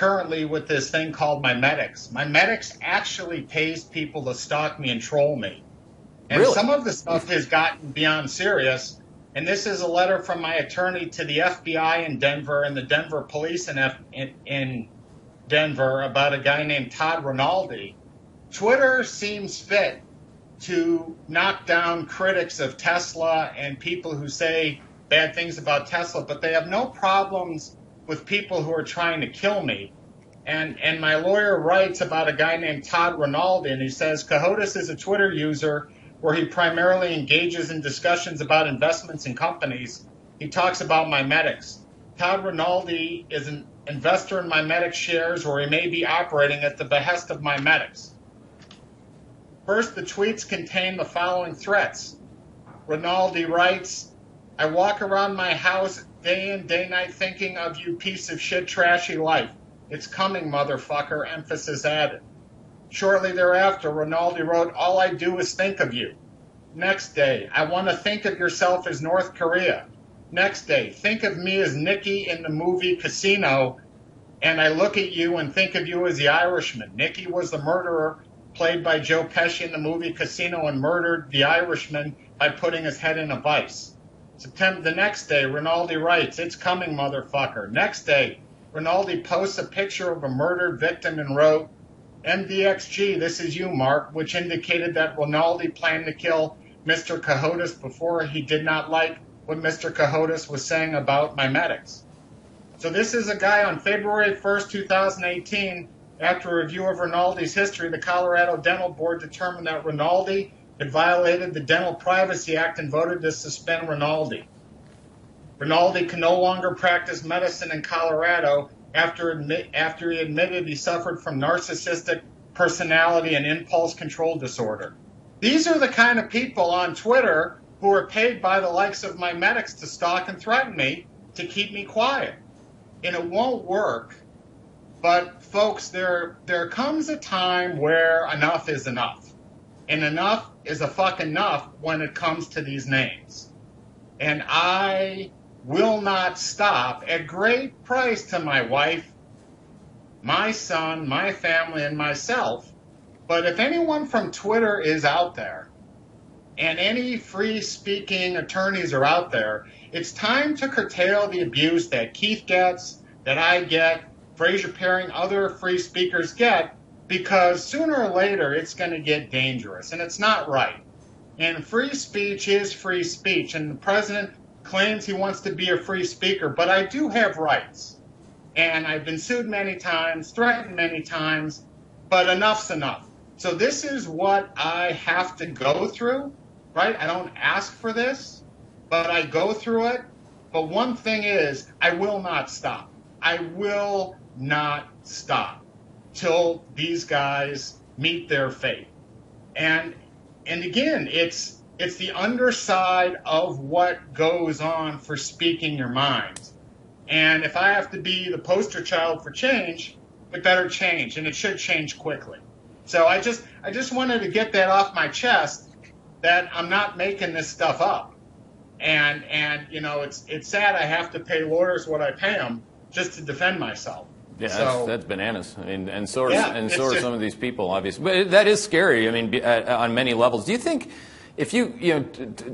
currently with this thing called MyMedics. MyMedics actually pays people to stalk me and troll me. And Really? some of the stuff has gotten beyond serious. And this is a letter from my attorney to the FBI in Denver and the Denver police in Denver about a guy named Todd Rinaldi. Twitter seems fit to knock down critics of Tesla and people who say bad things about Tesla, but they have no problems with people who are trying to kill me. And my lawyer writes about a guy named Todd Rinaldi, and he says, Cohodes is a Twitter user where he primarily engages in discussions about investments in companies. He talks about MyMedics. Todd Rinaldi is an investor in MyMedics shares, or he may be operating at the behest of MyMedics. First, the tweets contain the following threats. Rinaldi writes, I walk around my house day in, day night thinking of you piece of shit, trashy life. It's coming, motherfucker, emphasis added. Shortly thereafter, Rinaldi wrote, all I do is think of you. Next day, I want to think of yourself as North Korea. Next day, think of me as Nicky in the movie Casino, and I look at you and think of you as the Irishman. Nicky was the murderer played by Joe Pesci in the movie Casino and murdered the Irishman by putting his head in a vice. The next day, Rinaldi writes, it's coming, motherfucker. Next day, Rinaldi posts a picture of a murdered victim and wrote, MDXG, this is you, Mark, which indicated that Rinaldi planned to kill Mr. Cohodes before he did not like what Mr. Cohodes was saying about MyMedics. So this is a guy on February 1st, 2018. After a review of Rinaldi's history, the Colorado Dental Board determined that Rinaldi had violated the Dental Privacy Act and voted to suspend Rinaldi. Rinaldi can no longer practice medicine in Colorado after he admitted he suffered from narcissistic personality and impulse control disorder. These are the kind of people on Twitter who are paid by the likes of MyMedics to stalk and threaten me to keep me quiet. And it won't work. But folks, there comes a time where enough is enough. And enough is a fuck enough when it comes to these names. And I will not stop at great price to my wife, my son, my family, and myself. But if anyone from Twitter is out there, and any free-speaking attorneys are out there, it's time to curtail the abuse that Keith gets, that I get, Fraser Paring, other free speakers get, because sooner or later it's going to get dangerous, and it's not right. And free speech is free speech, and the president claims he wants to be a free speaker, but I do have rights. And I've been sued many times, threatened many times, but enough's enough. So this is what I have to go through, right? I don't ask for this, but I go through it. But one thing is, I will not stop. I will not stop till these guys meet their fate. And again, it's the underside of what goes on for speaking your mind. And if I have to be the poster child for change, it better change, and it should change quickly. So I just wanted to get that off my chest, that I'm not making this stuff up. And you know, it's sad I have to pay lawyers what I pay them just to defend myself. Yeah, so, that's bananas. I mean, and so are some of these people, obviously. But that is scary. I mean, on many levels. Do you think, if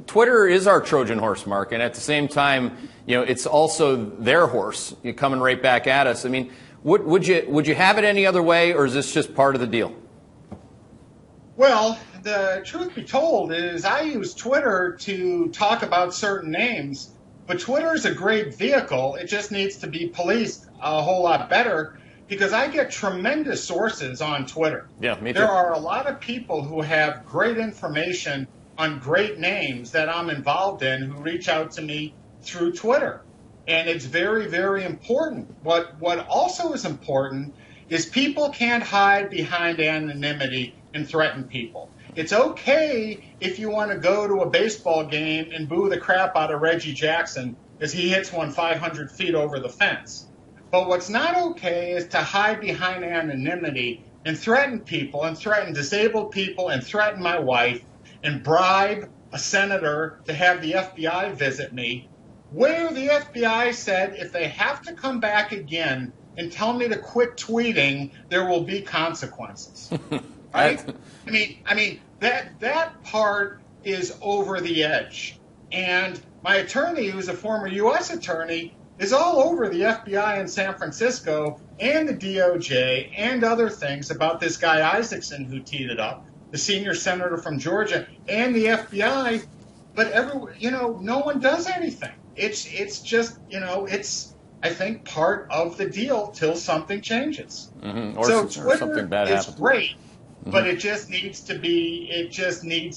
Twitter is our Trojan horse, Mark, and at the same time, it's also their horse coming right back at us. I mean, would you have it any other way, or is this just part of the deal? Well, the truth be told is I use Twitter to talk about certain names, but Twitter is a great vehicle. It just needs to be policed a whole lot better, because I get tremendous sources on Twitter. Yeah, me too. There are a lot of people who have great information on great names that I'm involved in who reach out to me through Twitter. And it's very, very important. What also is important is people can't hide behind anonymity and threaten people. It's okay if you want to go to a baseball game and boo the crap out of Reggie Jackson as he hits one 500 feet over the fence. But what's not okay is to hide behind anonymity and threaten people and threaten disabled people and threaten my wife and bribe a senator to have the FBI visit me, where the FBI said if they have to come back again and tell me to quit tweeting, there will be consequences. Right? I mean that part is over the edge. And my attorney, who's a former U.S. attorney, is all over the FBI in San Francisco and the DOJ and other things about this guy Isaacson who teed it up, the senior senator from Georgia, and the FBI. But no one does anything. It's just, it's, I think, part of the deal till something changes. Mm-hmm. So or Twitter something bad is happens. great, Mm-hmm. but it just needs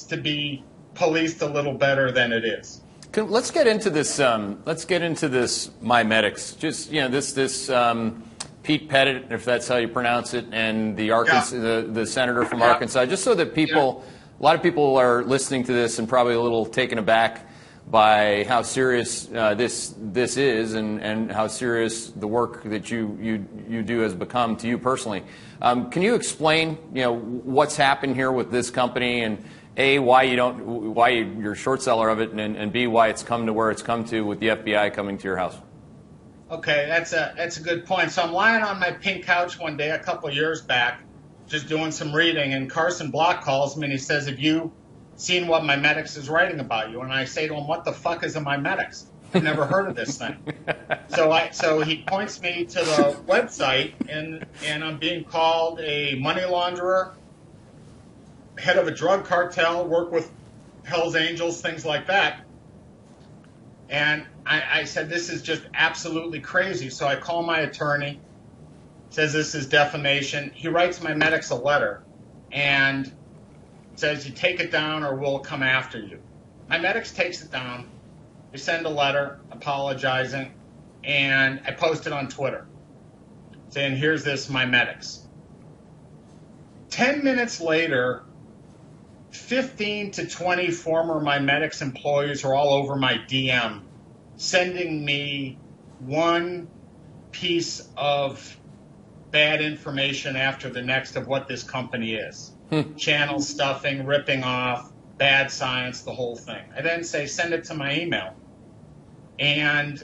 to be policed a little better than it is. Let's get into this. MyMedics. Just this Pete Pettit, if that's how you pronounce it, and the the senator from Arkansas. Just so that a lot of people are listening to this and probably a little taken aback by how serious this is and how serious the work that you do has become to you personally. Can you explain what's happened here with this company, and A, why you're a short seller of it, and B, why it's come to where it's come to with the FBI coming to your house? Okay, that's a good point. So I'm lying on my pink couch one day a couple of years back, just doing some reading, and Carson Block calls me and he says, "Have you seen what MyMedics is writing about you?" And I say to him, "What the fuck is a MyMedics? I've never heard of this thing." So he points me to the website, and I'm being called a money launderer, head of a drug cartel, work with Hell's Angels, things like that. And I said, this is just absolutely crazy. So I call my attorney, says this is defamation. He writes MyMedics a letter and says, you take it down or we'll come after you. MyMedics takes it down. They send a letter apologizing, and I post it on Twitter saying, here's this MyMedics. 10 minutes later, 15 to 20 former MyMedics employees are all over my DM, sending me one piece of bad information after the next of what this company is. Channel stuffing, ripping off, bad science, the whole thing. I then say, send it to my email. And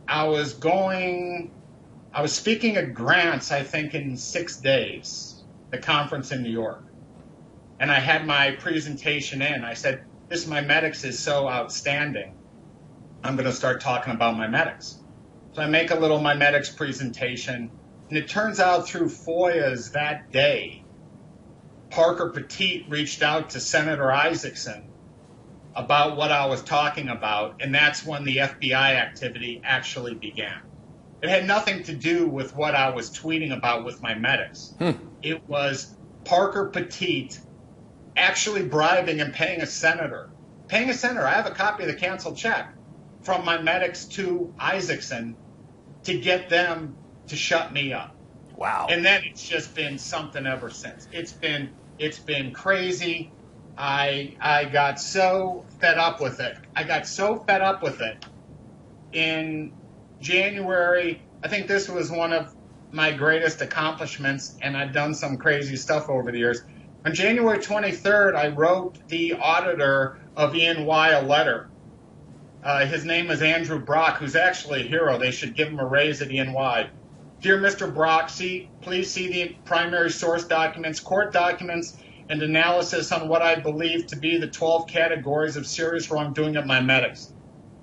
I was speaking at Grants, I think, in 6 days, the conference in New York. And I had my presentation in. I said, this MyMedics is so outstanding, I'm going to start talking about MyMedics. So I make a little MyMedics presentation, and it turns out through FOIAs that day, Parker Petit reached out to Senator Isaacson about what I was talking about, and that's when the FBI activity actually began. It had nothing to do with what I was tweeting about with MyMedics. It was Parker Petit actually bribing and paying a senator. I have a copy of the canceled check from MyMedics to Isaacson to get them to shut me up. Wow. And then it's just been something ever since. It's been crazy. I got so fed up with it. In January. I think this was one of my greatest accomplishments, and I've done some crazy stuff over the years. On January 23rd, I wrote the auditor of E&Y a letter. His name is Andrew Brock, who's actually a hero. They should give him a raise at E&Y. Dear Mr. Brock, please see the primary source documents, court documents, and analysis on what I believe to be the 12 categories of serious wrongdoing at MyMedics.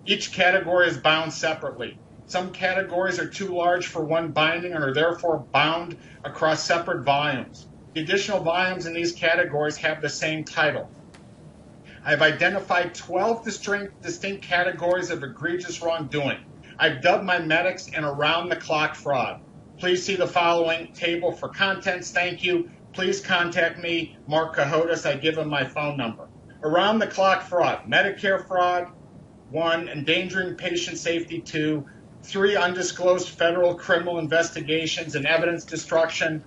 Each category is bound separately. Some categories are too large for one binding and are therefore bound across separate volumes. The additional volumes in these categories have the same title. I've identified 12 distinct categories of egregious wrongdoing. I've dubbed MyMedics an around-the-clock fraud. Please see the following table for contents. Thank you. Please contact me, Marc Cohodes. I give him my phone number. Around-the-clock fraud. Medicare fraud, 1. Endangering patient safety, 2. 3. Undisclosed federal criminal investigations and evidence destruction,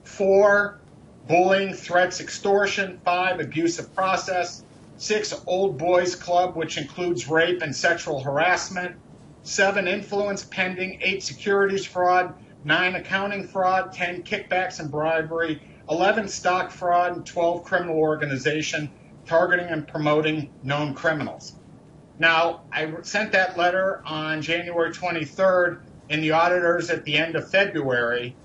4. Bullying, threats, extortion, 5. Abuse of process, 6. Old boys club, which includes rape and sexual harassment, 7. Influence pending, 8. Securities fraud, 9. Accounting fraud, 10. Kickbacks and bribery, 11. Stock fraud, and 12. Criminal organization, targeting and promoting known criminals. Now, I sent that letter on January 23rd. and the auditors at the end of February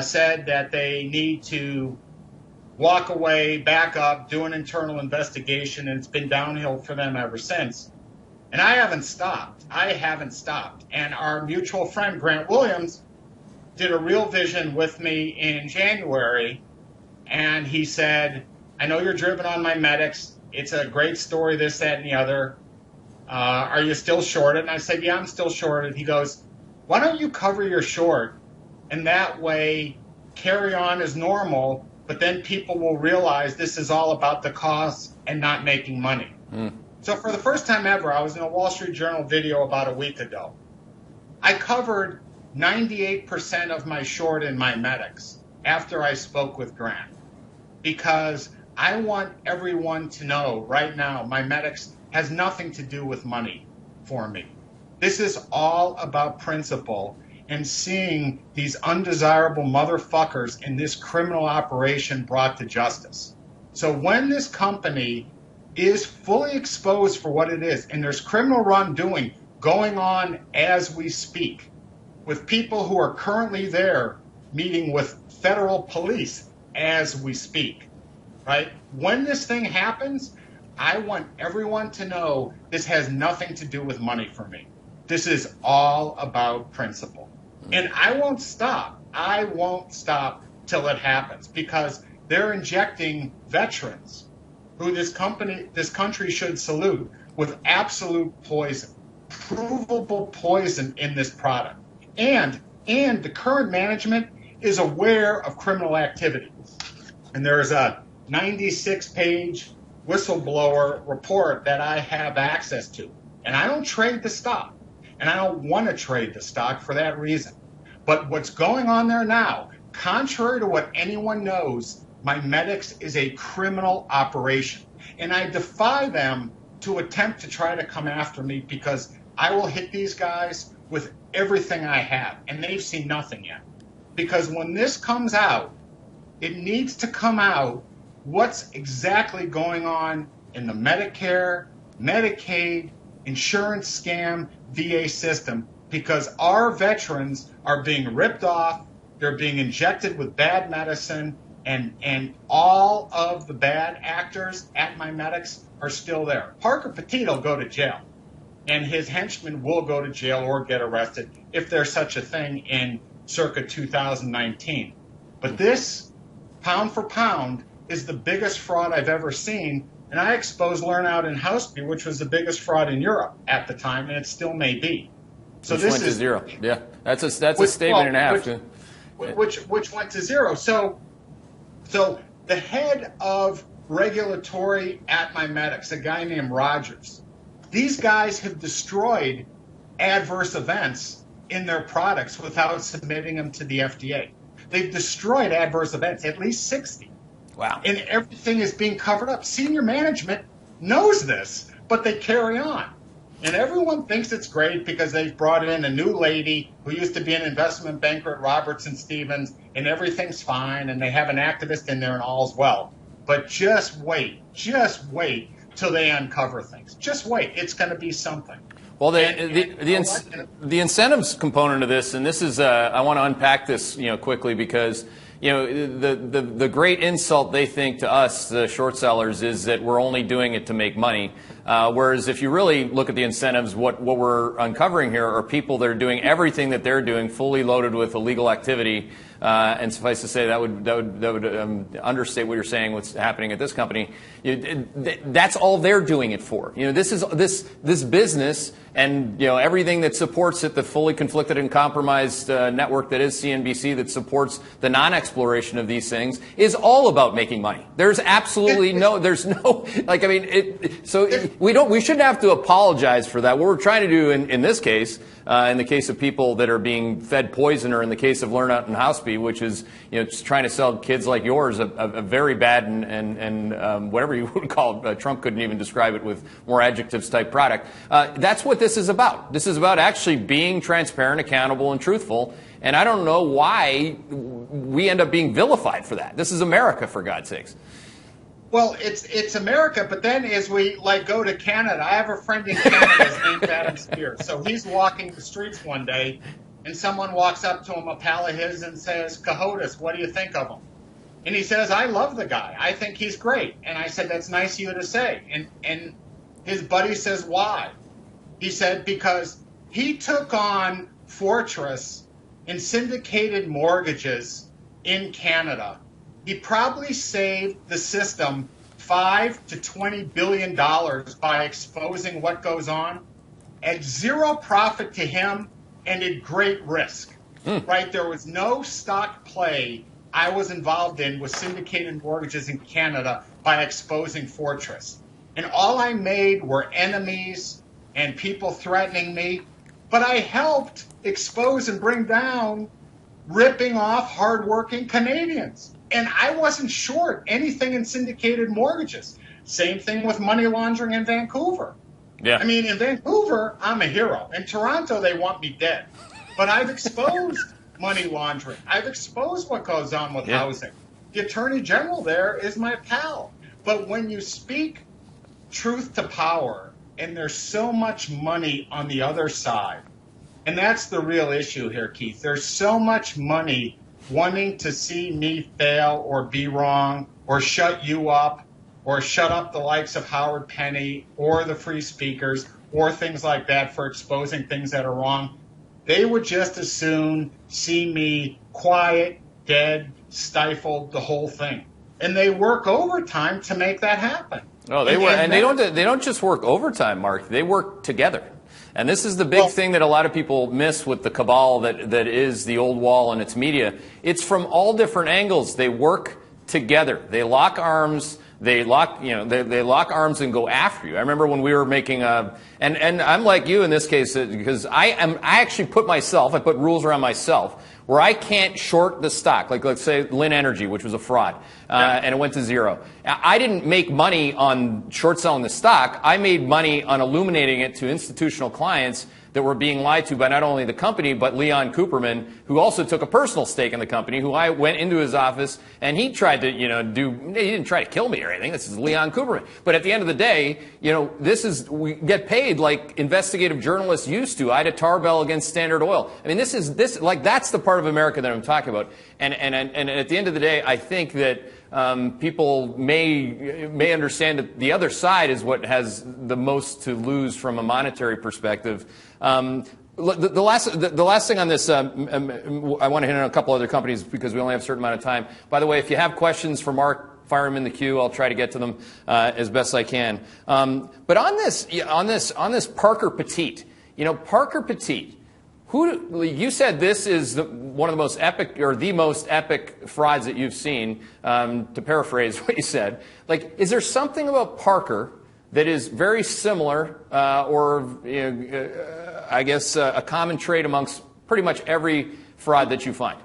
said that they need to walk away, back up, do an internal investigation, and it's been downhill for them ever since. And I haven't stopped. And our mutual friend, Grant Williams, did a Real Vision with me in January, and he said, I know you're driven on my medics. It's a great story, this, that, and the other. Are you still shorted? And I said, yeah, I'm still shorted. He goes, why don't you cover your short, and that way carry on as normal, but then people will realize this is all about the cost and not making money. So for the first time ever, I was in a Wall Street Journal video about a week ago. I covered 98% of my short in my medics after I spoke with Grant, because I want everyone to know right now my medics has nothing to do with money for me. This is all about principle and seeing these undesirable motherfuckers in this criminal operation brought to justice. So when this company is fully exposed for what it is, and there's criminal wrongdoing going on as we speak, with people who are currently there meeting with federal police as we speak, right? When this thing happens, I want everyone to know this has nothing to do with money for me. This is all about principle. And I won't stop. I won't stop till it happens, because they're injecting veterans who this country should salute with absolute poison, provable poison in this product. And the current management is aware of criminal activity. And there's a 96-page whistleblower report that I have access to. And I don't trade the stock. And I don't want to trade the stock for that reason. But what's going on there now, contrary to what anyone knows, my medics is a criminal operation. And I defy them to attempt to try to come after me, because I will hit these guys with everything I have. And they've seen nothing yet. Because when this comes out, it needs to come out what's exactly going on in the Medicare, Medicaid, insurance scam, VA system, because our veterans are being ripped off, they're being injected with bad medicine, and all of the bad actors at my medics are still there. Parker Petit will go to jail, and his henchmen will go to jail or get arrested if there's such a thing in circa 2019. But this, pound for pound, is the biggest fraud I've ever seen, and I exposed Lernout and Houseby, which was the biggest fraud in Europe at the time, and it still may be. So which went to zero. Yeah, that's a statement and a half. Which went to zero. So the head of regulatory at my medics, a guy named Rogers, these guys have destroyed adverse events in their products without submitting them to the FDA. They've destroyed adverse events, at least 60. Wow. And everything is being covered up. Senior management knows this, but they carry on. And everyone thinks it's great because they've brought in a new lady who used to be an investment banker at Robertson Stevens, and everything's fine, and they have an activist in there and all's well. But just wait till they uncover things. Just wait. It's going to be something. Well, the incentives component of this, and this is, I want to unpack this, quickly, because, the great insult they think to us, the short sellers, is that we're only doing it to make money. Whereas if you really look at the incentives, what we're uncovering here are people that are doing everything that they're doing, fully loaded with illegal activity. And suffice to say, that would understate what you're saying. What's happening at this company? That's all they're doing it for. This is this business, and everything that supports it, the fully conflicted and compromised network that is CNBC, that supports the non-exploration of these things, is all about making money. There's absolutely we shouldn't have to apologize for that. What we're trying to do in this case, in the case of people that are being fed poison, or in the case of Lernout and Houseby, which is just trying to sell kids like yours a very bad and whatever you would call it, Trump couldn't even describe it with more adjectives type product. That's what this is about. This is about actually being transparent, accountable, and truthful. And I don't know why we end up being vilified for that. This is America, for God's sakes. Well, it's America, but then as we go to Canada, I have a friend in Canada his name's Adam Spears. So he's walking the streets one day, and someone walks up to him, a pal of his, and says, "Cohodes, what do you think of him?" And he says, "I love the guy. I think he's great." And I said, "That's nice of you to say." And his buddy says, "Why?" He said, "Because he took on Fortress and syndicated mortgages in Canada. He probably saved the system $5 to $20 billion by exposing what goes on at zero profit to him and at great risk." Right? There was no stock play I was involved in with syndicated mortgages in Canada by exposing Fortress. And all I made were enemies and people threatening me. But I helped expose and bring down ripping off hardworking Canadians. And I wasn't short anything in syndicated mortgages. Same thing with money laundering in Vancouver. Yeah. I mean, in Vancouver, I'm a hero. In Toronto, they want me dead. But I've exposed money laundering. I've exposed what goes on with housing. The Attorney General there is my pal. But when you speak truth to power, and there's so much money on the other side, and that's the real issue here, Keith. There's so much money wanting to see me fail or be wrong or shut you up or shut up the likes of Howard Penny or the free speakers or things like that for exposing things that are wrong. They would just as soon see me quiet, dead, stifled, the whole thing. And they work overtime to make that happen. Oh, they work, and they don't just work overtime, Mark. They work together. And this is the big thing that a lot of people miss with the cabal that is the old wall and its media. It's from all different angles. They work together. They lock arms. They lock arms and go after you. I remember when we were making and I'm like you in this case because I actually put rules around myself where I can't short the stock. Like let's say Lynn Energy, which was a fraud, and it went to zero. I didn't make money on short selling the stock. I made money on illuminating it to institutional clients that were being lied to by not only the company, but Leon Cooperman, who also took a personal stake in the company, who I went into his office, and he tried to, he didn't try to kill me or anything. This is Leon Cooperman. But at the end of the day, we get paid like investigative journalists used to. Ida Tarbell against Standard Oil. I mean, that's the part of America that I'm talking about. And at the end of the day, I think that people may understand that the other side is what has the most to lose from a monetary perspective. The last thing on this, I want to hit on a couple other companies because we only have a certain amount of time. By the way, if you have questions for Mark, fire them in the queue. I'll try to get to them as best I can. But on this Parker Petit, Parker Petit. You said this is one of the most epic, or the most epic frauds that you've seen, to paraphrase what you said. Like, is there something about Parker that is very similar, I guess, a common trait amongst pretty much every fraud that you find?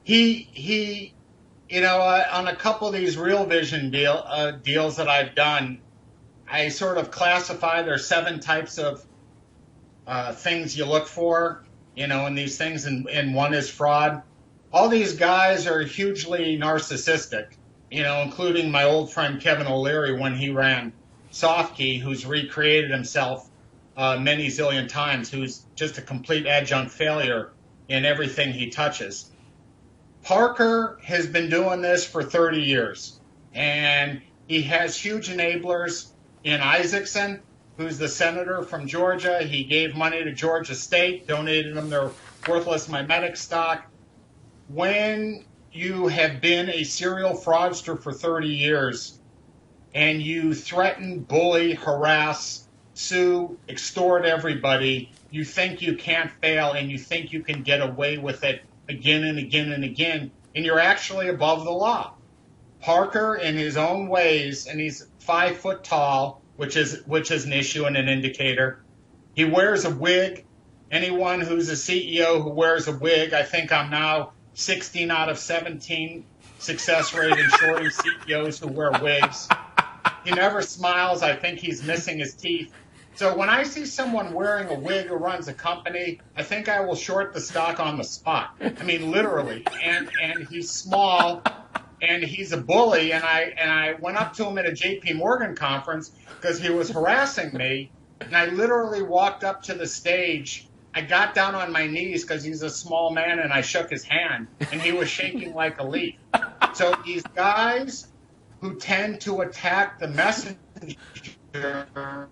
He on a couple of these Real Vision deals that I've done, I sort of classify there's 7 types of things you look for, in these things, and one is fraud. All these guys are hugely narcissistic, including my old friend Kevin O'Leary when he ran Softkey, who's recreated himself many zillion times, who's just a complete adjunct failure in everything he touches. Parker has been doing this for 30 years, and he has huge enablers in Isaacson, who's the senator from Georgia. He gave money to Georgia State, donated them their worthless mimetic stock. When you have been a serial fraudster for 30 years and you threaten, bully, harass, sue, extort everybody, you think you can't fail and you think you can get away with it again and again and again, and you're actually above the law. Parker, in his own ways, and he's 5 foot tall, which is an issue and an indicator. He wears a wig. Anyone who's a CEO who wears a wig, I think I'm now 16 out of 17 success rate in shorting CEOs who wear wigs. He never smiles. I think he's missing his teeth. So when I see someone wearing a wig who runs a company, I think I will short the stock on the spot. I mean, literally. And he's small. and he's a bully. And I went up to him at a J.P. Morgan conference because he was harassing me. And I literally walked up to the stage. I got down on my knees because he's a small man, and I shook his hand, and he was shaking like a leaf. So these guys who tend to attack the messenger rather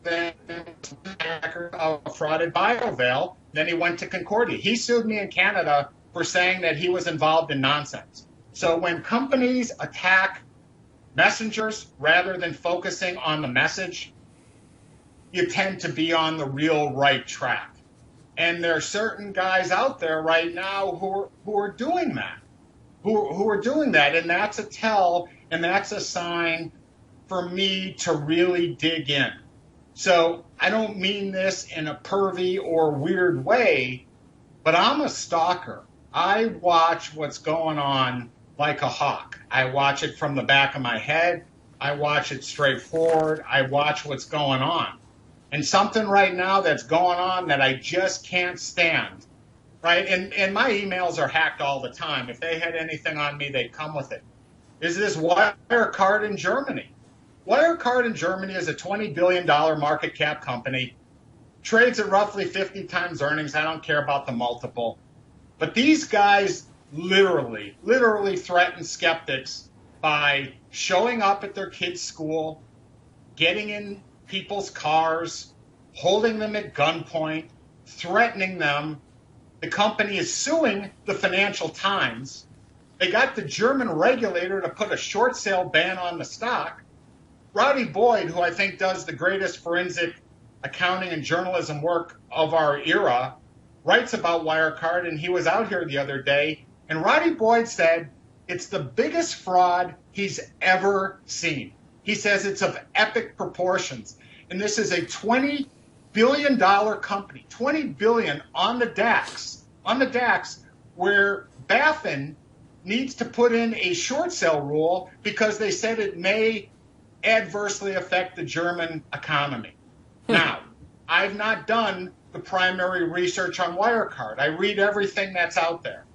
than a frauded BioVale, then he went to Concordia. He sued me in Canada for saying that he was involved in nonsense. So when companies attack messengers rather than focusing on the message, you tend to be on the real right track. And there are certain guys out there right now who are doing that, who are doing that, and that's a tell, and that's a sign for me to really dig in. So I don't mean this in a pervy or weird way, but I'm a stalker. I watch what's going on like a hawk. I watch it from the back of my head. I watch it straight forward. I watch what's going on. And something right now that's going on that I just can't stand, right? And my emails are hacked all the time. If they had anything on me, they'd come with it. Is this Wirecard in Germany? Wirecard in Germany is a $20 billion market cap company, trades at roughly 50 times earnings. I don't care about the multiple. But these guys literally threaten skeptics by showing up at their kids' school, getting in people's cars, holding them at gunpoint, threatening them. The company is suing the Financial Times. They got the German regulator to put a short sale ban on the stock. Roddy Boyd, who I think does the greatest forensic accounting and journalism work of our era, writes about Wirecard, and he was out here the other day, and Roddy Boyd said it's the biggest fraud he's ever seen. He says it's of epic proportions, and this is a $20 billion company, $20 billion on the DAX, where BaFin needs to put in a short sale rule because they said it may adversely affect the German economy. Now, I've not done the primary research on Wirecard. I read everything that's out there.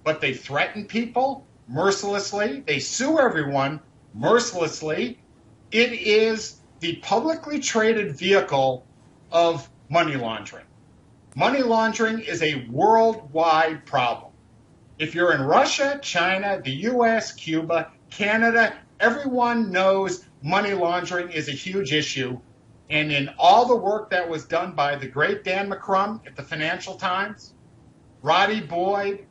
But they threaten people mercilessly. They sue everyone mercilessly. It is the publicly traded vehicle of money laundering. Money laundering is a worldwide problem. If you're in Russia, China, the US, Cuba, Canada, everyone knows money laundering is a huge issue. And in all the work that was done by the great Dan McCrum at the Financial Times, Roddy Boyd,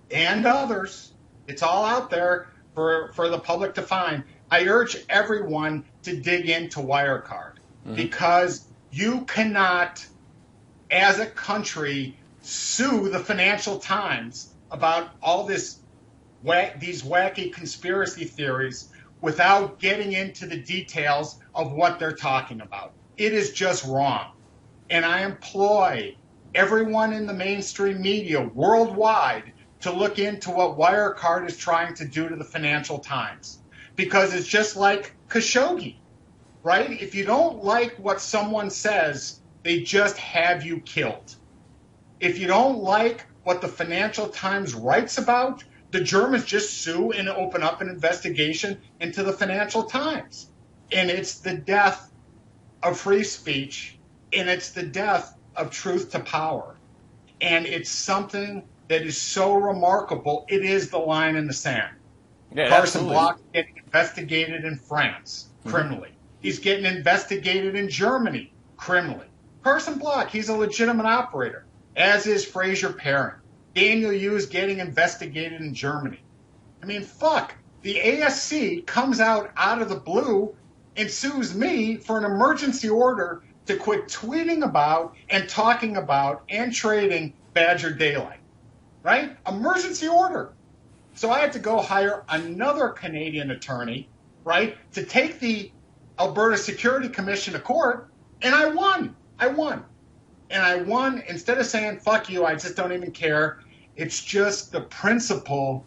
and others, it's all out there for the public to find. I urge everyone to dig into Wirecard because you cannot, as a country, sue the Financial Times about all these wacky conspiracy theories without getting into the details of what they're talking about. It is just wrong. And I employ everyone in the mainstream media worldwide to look into what Wirecard is trying to do to the Financial Times. Because it's just like Khashoggi, right? If you don't like what someone says, they just have you killed. If you don't like what the Financial Times writes about, the Germans just sue and open up an investigation into the Financial Times. And it's the death of free speech, and it's the death of truth to power. And it's something that is so remarkable, it is the line in the sand. Yeah, Carson absolutely. Block is getting investigated in France criminally. He's getting investigated in Germany criminally. Carson Block, he's a legitimate operator, as is Fraser Perrin. Daniel Yu is getting investigated in Germany. I mean, fuck. The ASC comes out of the blue and sues me for an emergency order to quit tweeting about and talking about and trading Badger Daylight. Right? Emergency order. So I had to go hire another Canadian attorney, right, to take the Alberta Security Commission to court, and I won. And I won instead of saying, fuck you, I just don't even care. It's just the principle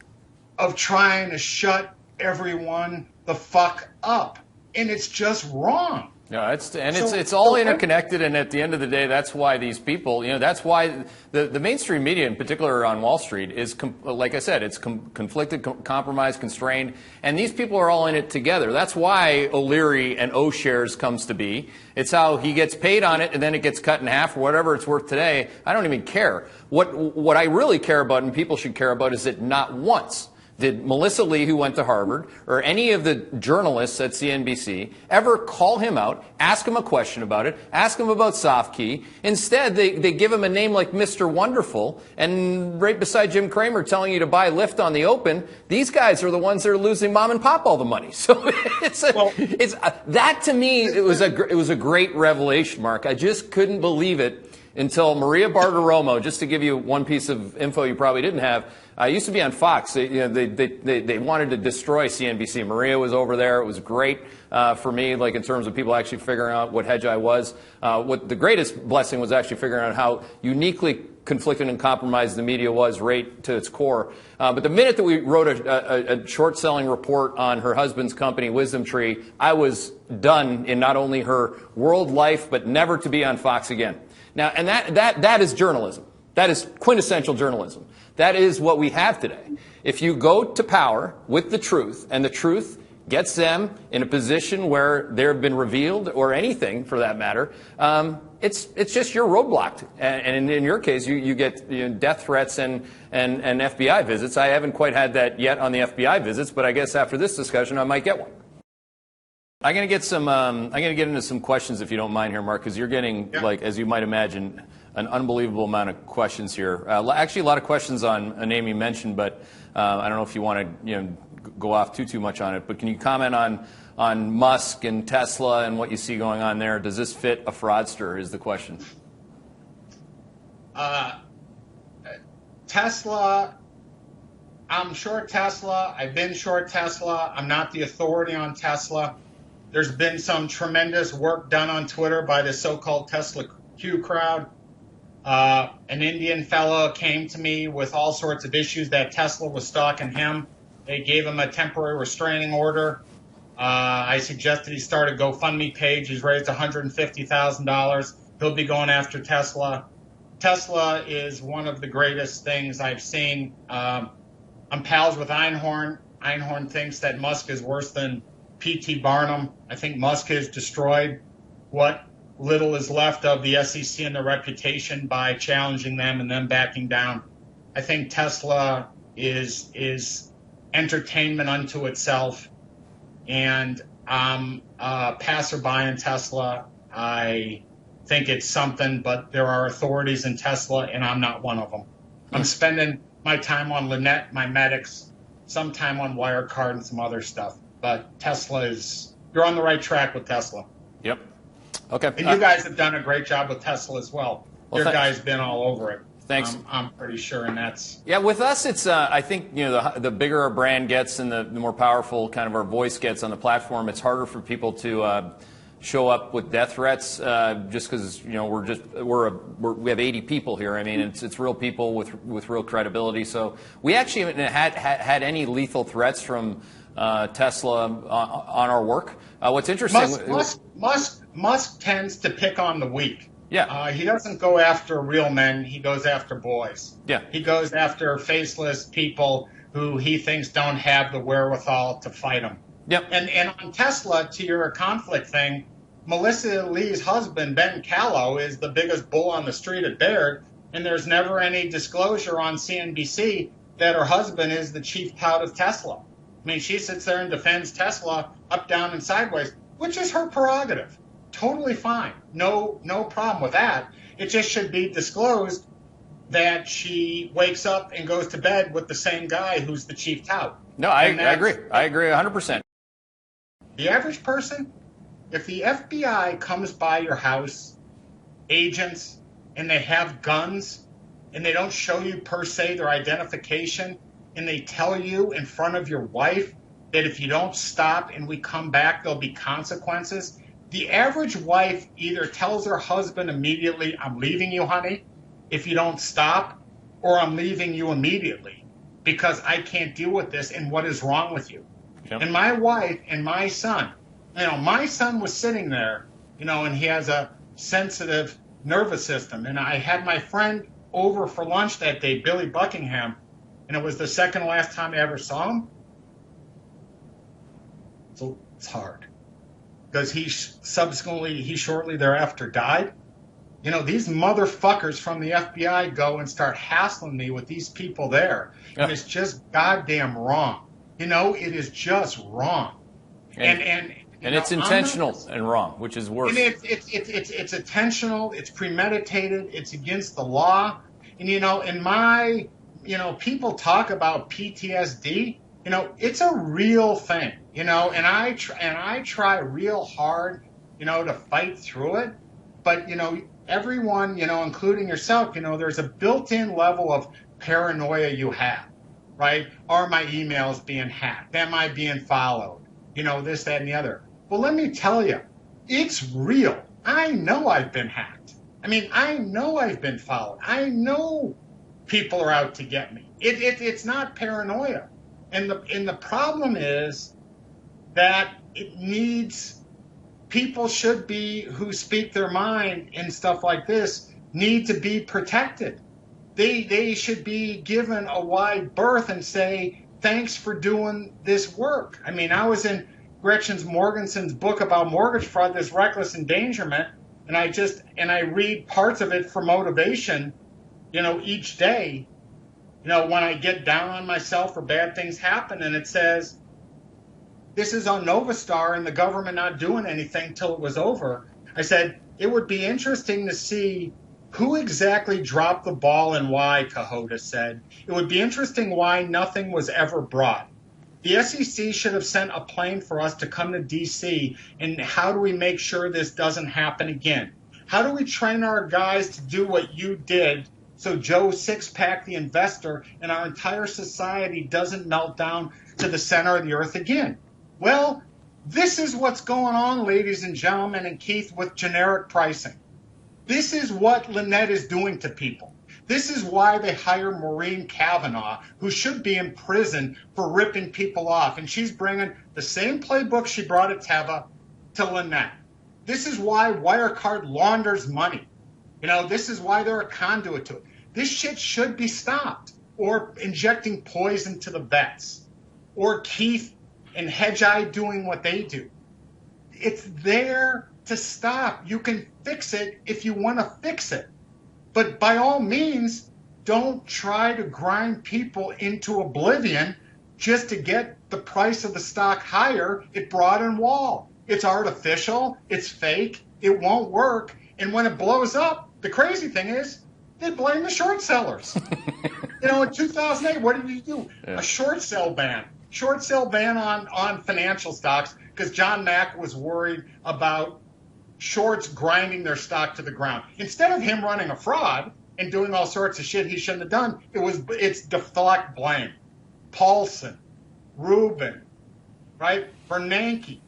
of trying to shut everyone the fuck up. And it's just wrong. No, it's all interconnected, and at the end of the day, that's why these people, that's why the mainstream media, in particular on Wall Street, is like I said, it's conflicted, compromised, constrained, and these people are all in it together. That's why O'Leary and O-Shares comes to be. It's how he gets paid on it, and then it gets cut in half or whatever it's worth today. I don't even care. What I really care about, and people should care about, is that not once did Melissa Lee, who went to Harvard, or any of the journalists at CNBC ever call him out, ask him a question about it, ask him about SoftKey. Instead, they give him a name like Mr. Wonderful, and right beside Jim Cramer telling you to buy Lyft on the open, these guys are the ones that are losing mom and pop all the money. So that to me, it was a great revelation, Mark. I just couldn't believe it until Maria Bartiromo, just to give you one piece of info you probably didn't have. I used to be on Fox. They wanted to destroy CNBC. Maria was over there. It was great for me, like in terms of people actually figuring out what hedge I was. What the greatest blessing was actually figuring out how uniquely conflicted and compromised the media was right to its core. But the minute that we wrote a short-selling report on her husband's company, Wisdom Tree, I was done in not only her world life, but never to be on Fox again. Now, and that is journalism. That is quintessential journalism. That is what we have today. If you go to power with the truth, and the truth gets them in a position where they've been revealed, or anything for that matter, it's just you're roadblocked. And in your case, you get death threats and FBI visits. I haven't quite had that yet on the FBI visits, but I guess after this discussion, I might get one. I'm going to get into some questions, if you don't mind here, Mark, because you're getting, like, as you might imagine, an unbelievable amount of questions here. Actually, a lot of questions on a name you mentioned, but I don't know if you want to go off too much on it. But can you comment on Musk and Tesla and what you see going on there? Does this fit a fraudster? Is the question. Tesla. I'm short Tesla. I've been short Tesla. I'm not the authority on Tesla. There's been some tremendous work done on Twitter by the so-called Tesla Q crowd. An Indian fellow came to me with all sorts of issues that Tesla was stalking him. They gave him a temporary restraining order. I suggested he start a GoFundMe page. He's raised $150,000. He'll be going after Tesla. Tesla is one of the greatest things I've seen. I'm pals with Einhorn. Einhorn thinks that Musk is worse than P.T. Barnum. I think Musk has destroyed what little is left of the SEC and their reputation by challenging them and them backing down. I think Tesla is entertainment unto itself, and I'm a passerby in Tesla. I think it's something, but there are authorities in Tesla, and I'm not one of them. I'm spending my time on Lynette, my medics, some time on Wirecard and some other stuff. But Tesla you're on the right track with Tesla. Yep. Okay. And you guys have done a great job with Tesla as well. Your guy's been all over it. Thanks. I'm pretty sure, and that's... Yeah, with us, it's, I think, the bigger our brand gets and the more powerful kind of our voice gets on the platform, it's harder for people to show up with death threats just because, we have 80 people here. I mean, it's real people with real credibility. So we actually haven't had any lethal threats from Tesla on our work. What's interesting... Musk tends to pick on the weak. Yeah. He doesn't go after real men. He goes after boys. Yeah. He goes after faceless people who he thinks don't have the wherewithal to fight him. Yep. And on Tesla, to your conflict thing, Melissa Lee's husband, Ben Callow, is the biggest bull on the street at Baird, and there's never any disclosure on CNBC that her husband is the chief tout of Tesla. I mean, she sits there and defends Tesla up, down, and sideways, which is her prerogative. Totally fine. No problem with that. It just should be disclosed that she wakes up and goes to bed with the same guy who's the chief tout. No, I agree. I agree 100%. The average person, if the FBI comes by your house, agents, and they have guns, and they don't show you per se their identification, and they tell you in front of your wife that if you don't stop and we come back, there'll be consequences, the average wife either tells her husband immediately, I'm leaving you, honey, if you don't stop, or I'm leaving you immediately because I can't deal with this and what is wrong with you. Yep. And my wife and my son, my son was sitting there and he has a sensitive nervous system. And I had my friend over for lunch that day, Billy Buckingham, and it was the second last time I ever saw him. So it's hard because he shortly thereafter died. These motherfuckers from the FBI go and start hassling me with these people there. And it's just goddamn wrong. It is just wrong. And it's intentional and wrong, which is worse. And it's intentional, it's premeditated, it's against the law. And in my, people talk about PTSD, it's a real thing, and I try real hard, to fight through it. But, everyone, including yourself, there's a built-in level of paranoia you have, right? Are my emails being hacked? Am I being followed? This, that, and the other. Well, let me tell you, it's real. I know I've been hacked. I know I've been followed. I know people are out to get me. It's not paranoia. And the problem is that it needs... People should be, who speak their mind and stuff like this, need to be protected. They should be given a wide berth and say, thanks for doing this work. I was in Gretchen Morgensen's book about mortgage fraud, this reckless endangerment, and I read parts of it for motivation, each day, when I get down on myself or bad things happen, and it says, this is on Novastar and the government not doing anything till it was over. I said, it would be interesting to see who exactly dropped the ball and why, Cohodes said. It would be interesting why nothing was ever brought. The SEC should have sent a plane for us to come to D.C., and how do we make sure this doesn't happen again? How do we train our guys to do what you did so Joe Sixpack, the investor, and our entire society doesn't melt down to the center of the earth again? Well, this is what's going on, ladies and gentlemen, and Keith, with generic pricing. This is what Lynette is doing to people. This is why they hire Maureen Kavanaugh, who should be in prison for ripping people off. And she's bringing the same playbook she brought at Teva to Lynette. This is why Wirecard launders money. This is why they're a conduit to it. This shit should be stopped. Or injecting poison to the vets. Or Keith and Hedgeye doing what they do. It's there to stop. You can fix it if you want to fix it. But by all means, don't try to grind people into oblivion just to get the price of the stock higher at Broad and Wall. It's artificial. It's fake. It won't work. And when it blows up, the crazy thing is, they blame the short sellers. In 2008, what did you do? Yeah. A short sell ban. Short sale ban on financial stocks because John Mack was worried about shorts grinding their stock to the ground. Instead of him running a fraud and doing all sorts of shit he shouldn't have done, it's deflect blame. Paulson, Rubin, right? Bernanke,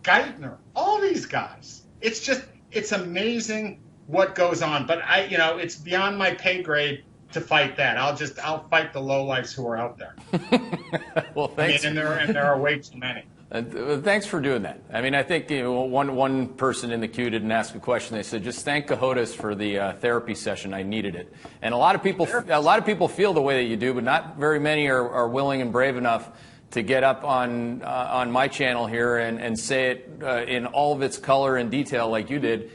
Geithner, all these guys. It's amazing what goes on. But it's beyond my pay grade to fight that. I'll fight the lowlifes who are out there. Well, thanks. And there are way too many. Thanks for doing that. I think one person in the queue didn't ask a question. They said, "Just thank Cohodes for the therapy session. I needed it." And a lot of people feel the way that you do, but not very many are willing and brave enough to get up on my channel here and say it in all of its color and detail like you did.